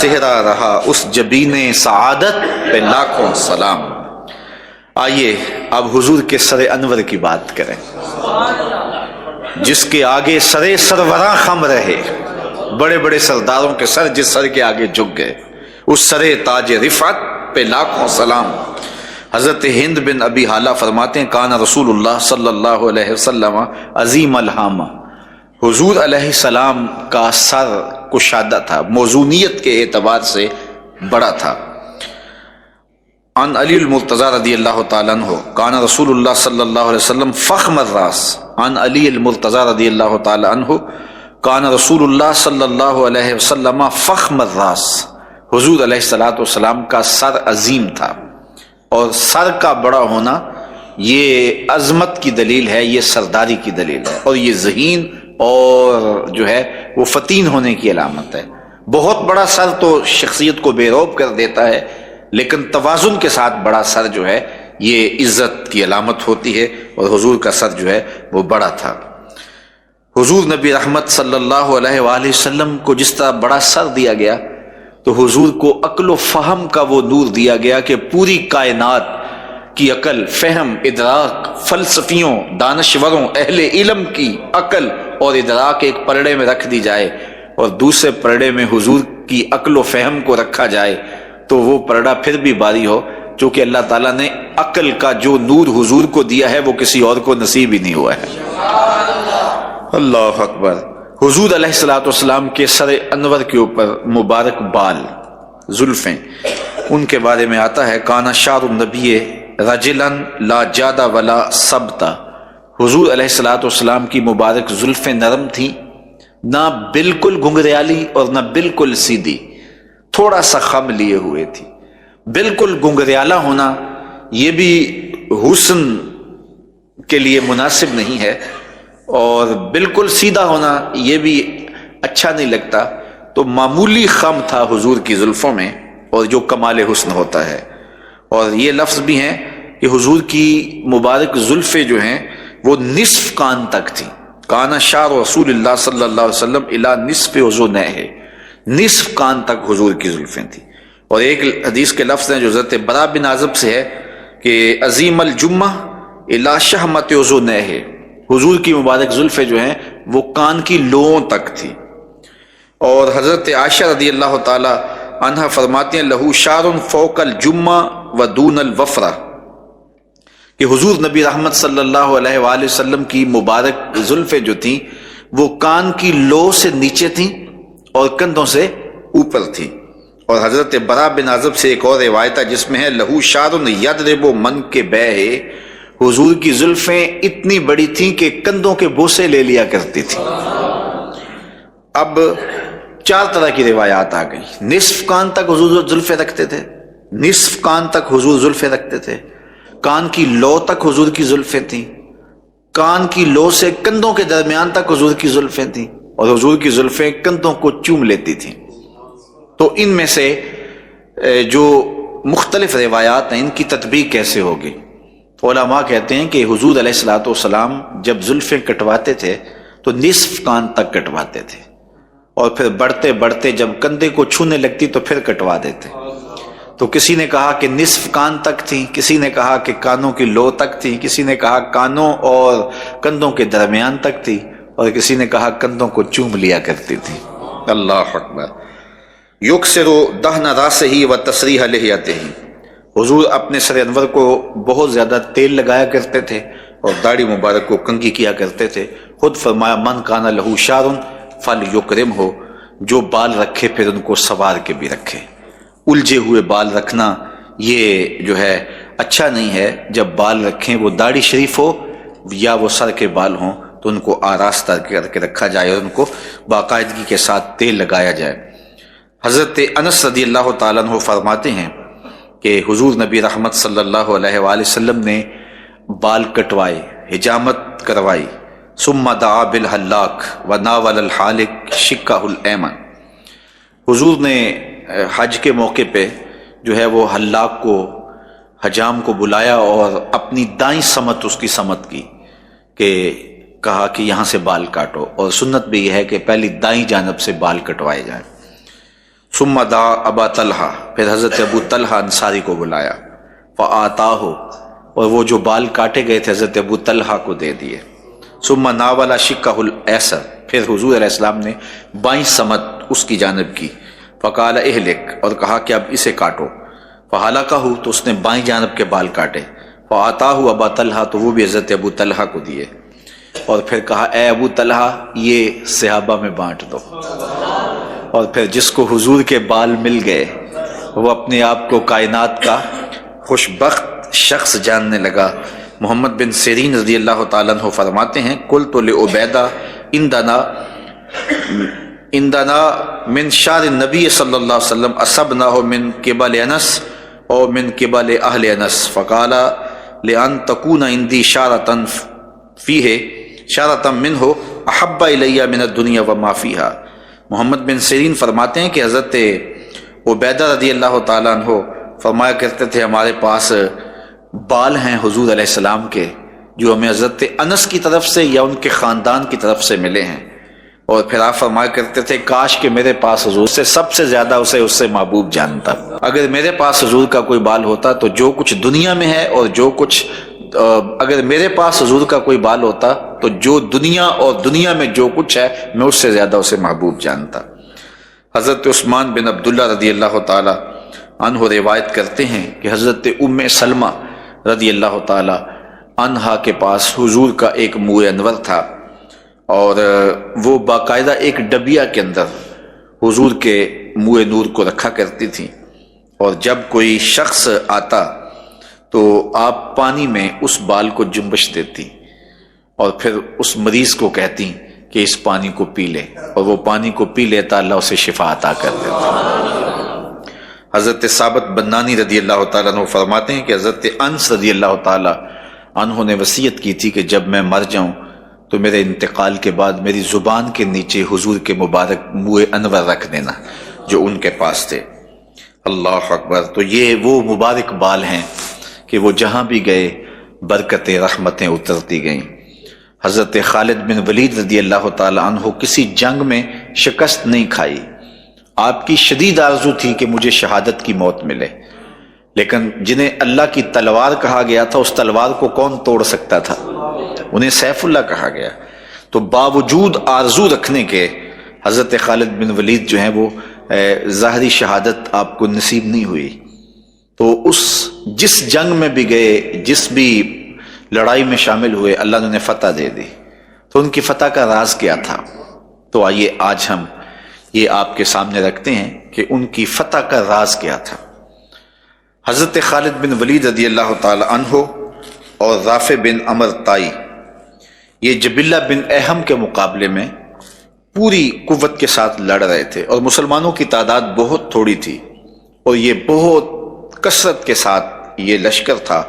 چہرہ رہا اس جبین سعادت پہ لاکھوں سلام۔ آئیے اب حضور کے سر انور کی بات کریں، جس کے آگے سر سروراں خم رہے، بڑے بڑے سرداروں کے سر جس سر کے آگے جھک گئے، اس سر تاج رفعت پہ لاکھوں سلام۔ حضرت ہند بن ابی حالہ فرماتے ہیں کان رسول اللہ صلی اللہ علیہ وسلم عظیم الہامہ، حضور علیہ السلام کا سر کشادہ تھا، موزونیت کے اعتبار سے بڑا تھا۔ عن علی المرتضی رضی اللہ تعالیٰ عنہ کان رسول اللہ صلی اللہ علیہ وسلم فخم الراس، عن علی المرتضی رضی اللہ تعالیٰ عنہ کان رسول اللہ صلی اللہ علیہ وسلم فخم الراس، حضور علیہ الصلوۃ والسلام کا سر عظیم تھا، اور سر کا بڑا ہونا یہ عظمت کی دلیل ہے، یہ سرداری کی دلیل ہے، اور یہ ذہین اور جو ہے وہ فتین ہونے کی علامت ہے۔ بہت بڑا سر تو شخصیت کو بے روب کر دیتا ہے، لیکن توازن کے ساتھ بڑا سر جو ہے یہ عزت کی علامت ہوتی ہے، اور حضور کا سر جو ہے وہ بڑا تھا۔ حضور نبی رحمت صلی اللہ علیہ وآلہ وسلم کو جس طرح بڑا سر دیا گیا، تو حضور کو عقل و فہم کا وہ نور دیا گیا کہ پوری کائنات کی عقل، فہم، ادراک، فلسفیوں، دانشوروں، اہل علم کی عقل اور ادراک ایک پلڑے میں رکھ دی جائے، اور دوسرے پلڑے میں حضور کی عقل و فہم کو رکھا جائے، تو وہ پلڑا پھر بھی بھاری ہو، چونکہ اللہ تعالیٰ نے عقل کا جو نور حضور کو دیا ہے وہ کسی اور کو نصیب ہی نہیں ہوا ہے۔ اللہ اکبر۔ حضور علیہ الصلوۃ والسلام کے سر انور کے اوپر مبارک بال، زلفیں، ان کے بارے میں آتا ہے کانا شعر النبی رجلا لا جاد ولا سبتا، حضور علیہ الصلوۃ والسلام کی مبارک زلفیں نرم تھیں، نہ بالکل گھنگریالی اور نہ بالکل سیدھی، تھوڑا سا خم لیے ہوئے تھی۔ بالکل گھنگریالا ہونا یہ بھی حسن کے لیے مناسب نہیں ہے، اور بالکل سیدھا ہونا یہ بھی اچھا نہیں لگتا، تو معمولی خم تھا حضور کی زلفوں میں، اور جو کمال حسن ہوتا ہے۔ اور یہ لفظ بھی ہیں کہ حضور کی مبارک زلفیں جو ہیں وہ نصف کان تک تھیں، کانا شعر رسول اللہ صلی اللہ علیہ وسلم الی نصف اذنیہ، نصف کان تک حضور کی زلفیں تھیں۔ اور ایک حدیث کے لفظ ہیں جو حضرت برا بن عازب سے ہے کہ عظیم الجمہ الی شحمۃ اذنیہ، حضور کی مبارک زلفیں جو ہیں وہ کان کی لوؤں تک تھی۔ اور حضرت عائشہ رضی اللہ تعالی عنہا فرماتی ہیں لہو شعر فوق الجمہ و دون الوفرہ، کہ حضور نبی رحمت صلی اللہ علیہ وآلہ وسلم کی مبارک زلفیں جو تھیں وہ کان کی لو سے نیچے تھیں اور کندھوں سے اوپر تھیں۔ اور حضرت برا بن عازب سے ایک اور روایت ہے جس میں ہے لہو شعر یضرب منکبیہ، حضور کی زلفیں اتنی بڑی تھیں کہ کندھوں کے بوسے لے لیا کرتی تھیں۔ اب چار طرح کی روایات آ گئی، نصف کان تک حضور زلفیں رکھتے تھے، نصف کان تک حضور زلفیں رکھتے تھے، کان کی لو تک حضور کی زلفیں تھیں، کان کی لو سے کندھوں کے درمیان تک حضور کی زلفیں تھیں، اور حضور کی زلفیں کندھوں کو چوم لیتی تھیں۔ تو ان میں سے جو مختلف روایات ہیں ان کی تطبیق کیسے ہوگی؟ علماء کہتے ہیں کہ حضور علیہ الصلوۃ والسلام جب زلفیں کٹواتے تھے تو نصف کان تک کٹواتے تھے، اور پھر بڑھتے بڑھتے جب کندھے کو چھونے لگتی تو پھر کٹوا دیتے۔ تو کسی نے کہا کہ نصف کان تک تھی، کسی نے کہا کہ کانوں کی لو تک تھی، کسی نے کہا کانوں اور کندھوں کے درمیان تک تھی، اور کسی نے کہا کندھوں کو چوم لیا کرتی تھی۔ اللہ اکبر۔ یکسر دہن راسہ و تسریح لحیتہ، حضور اپنے سر انور کو بہت زیادہ تیل لگایا کرتے تھے اور داڑھی مبارک کو کنگھی کیا کرتے تھے۔ خود فرمایا من کان لہ شعر فلیکرمہ، جو بال رکھے پھر ان کو سنوار کے بھی رکھے۔ الجھے ہوئے بال رکھنا یہ جو ہے اچھا نہیں ہے، جب بال رکھیں وہ داڑھی شریف ہو یا وہ سر کے بال ہوں تو ان کو آراستہ کر کے رکھا جائے اور ان کو باقاعدگی کے ساتھ تیل لگایا جائے۔ حضرت انس رضی اللہ تعالیٰ عنہ فرماتے ہیں کہ حضور نبی رحمت صلی اللہ علیہ وآلہ وسلم نے بال کٹوائے، حجامت کروائی، ثم دعا بالحلاق وناول الحالق شقہ الایمن، حضور نے حج کے موقع پہ جو ہے وہ حلاق کو، حجام کو بلایا اور اپنی دائیں سمت اس کی سمت کی، کہ کہا کہ یہاں سے بال کاٹو، اور سنت بھی یہ ہے کہ پہلی دائیں جانب سے بال کٹوائے جائیں۔ ثم دعا ابا طلحہ، پھر حضرت ابو طلحہ انصاری کو بلایا، فآتاہ، اور وہ جو بال کاٹے گئے تھے حضرت ابو طلحہ کو دے دیے۔ ثم ناول شقہ الایسر، پھر حضور علیہ السلام نے بائیں سمت اس کی جانب کی، فقال اہلک، اور کہا کہ اب اسے کاٹو، فحلقہ، تو اس نے بائیں جانب کے بال کاٹے، فآتاہ ابا طلحہ، تو وہ بھی حضرت ابو طلحہ کو دیے، اور پھر کہا اے ابو طلحہ یہ صحابہ میں بانٹ دو۔ اور پھر جس کو حضور کے بال مل گئے وہ اپنے آپ کو کائنات کا خوش بخت شخص جاننے لگا۔ محمد بن سیرین رضی اللہ تعالیٰ عنہ فرماتے ہیں قلت لعبیدہ عندنا من شعر النبی صلی اللہ علیہ وسلم اصبناہ من قبل انس او من قبل اہل انس، فقال لأن تکون عندی شعرة فیہ شعرة منہ احب الی من الدنیا وما فیہا۔ محمد بن سیرین فرماتے ہیں کہ حضرت عبیدہ رضی اللہ تعالیٰ عنہ فرمایا کرتے تھے ہمارے پاس بال ہیں حضور علیہ السلام کے جو ہمیں حضرت انس کی طرف سے یا ان کے خاندان کی طرف سے ملے ہیں، اور پھر آپ فرمایا کرتے تھے کاش کہ میرے پاس حضور سے سب سے زیادہ اسے اس سے محبوب جانتا، اگر میرے پاس حضور کا کوئی بال ہوتا تو جو کچھ دنیا میں ہے اور جو کچھ اگر میرے پاس حضور کا کوئی بال ہوتا تو جو دنیا اور دنیا میں جو کچھ ہے میں اس سے زیادہ اسے محبوب جانتا۔ حضرت عثمان بن عبداللہ رضی اللہ تعالی عنہ روایت کرتے ہیں کہ حضرت ام سلمہ رضی اللہ تعالی عنہا کے پاس حضور کا ایک موئے انور تھا، اور وہ باقاعدہ ایک ڈبیا کے اندر حضور کے موئے نور کو رکھا کرتی تھی، اور جب کوئی شخص آتا تو آپ پانی میں اس بال کو جنبش دیتی اور پھر اس مریض کو کہتی کہ اس پانی کو پی لے، اور وہ پانی کو پی لیتا اللہ اسے شفا عطا کر دیتا۔ حضرت ثابت بنانی رضی اللہ تعالیٰ عنہ فرماتے ہیں کہ حضرت انس رضی اللہ تعالیٰ عنہ نے وصیت کی تھی کہ جب میں مر جاؤں تو میرے انتقال کے بعد میری زبان کے نیچے حضور کے مبارک موئے انور رکھ دینا جو ان کے پاس تھے۔ اللہ اکبر۔ تو یہ وہ مبارک بال ہیں کہ وہ جہاں بھی گئے برکتیں رحمتیں اترتی گئیں۔ حضرت خالد بن ولید رضی اللہ تعالی عنہ کسی جنگ میں شکست نہیں کھائی، آپ کی شدید آرزو تھی کہ مجھے شہادت کی موت ملے، لیکن جنہیں اللہ کی تلوار کہا گیا تھا اس تلوار کو کون توڑ سکتا تھا؟ انہیں سیف اللہ کہا گیا۔ تو باوجود آرزو رکھنے کے حضرت خالد بن ولید جو ہیں وہ ظاہری شہادت آپ کو نصیب نہیں ہوئی، تو جس جنگ میں بھی گئے جس بھی لڑائی میں شامل ہوئے اللہ نے انہیں فتح دے دی۔ تو ان کی فتح کا راز کیا تھا؟ تو آئیے آج ہم یہ آپ کے سامنے رکھتے ہیں کہ ان کی فتح کا راز کیا تھا۔ حضرت خالد بن ولید رضی اللہ تعالی عنہ اور رافع بن عمر طائی یہ جبلہ بن احم کے مقابلے میں پوری قوت کے ساتھ لڑ رہے تھے، اور مسلمانوں کی تعداد بہت تھوڑی تھی، اور یہ بہت کثرت کے ساتھ یہ لشکر تھا،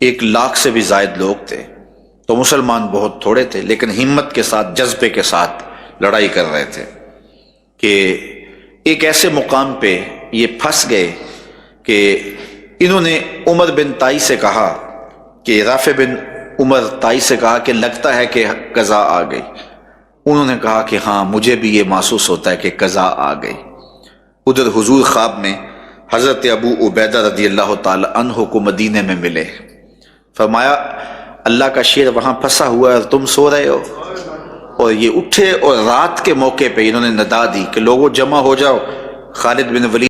1,00,000 سے بھی زائد لوگ تھے، تو مسلمان بہت تھوڑے تھے، لیکن ہمت کے ساتھ جذبے کے ساتھ لڑائی کر رہے تھے کہ ایک ایسے مقام پہ یہ پھنس گئے کہ انہوں نے عمر بن طائی سے کہا کہ رافع بن عمر طائی سے کہا کہ لگتا ہے کہ قضا آ گئی۔ انہوں نے کہا کہ ہاں مجھے بھی یہ محسوس ہوتا ہے کہ قضا آ گئی۔ ادھر حضور خواب میں حضرت ابو عبیدہ رضی اللہ تعالی عنہ کو مدینے میں ملے، فرمایا اللہ کا شیر وہاں پھنسا ہوا ہے اور تم سو رہے ہو، اور یہ اٹھے اور رات کے موقع پہ انہوں نے ندا دی کہ لوگوں جمع ہو جاؤ، خالد بن ولید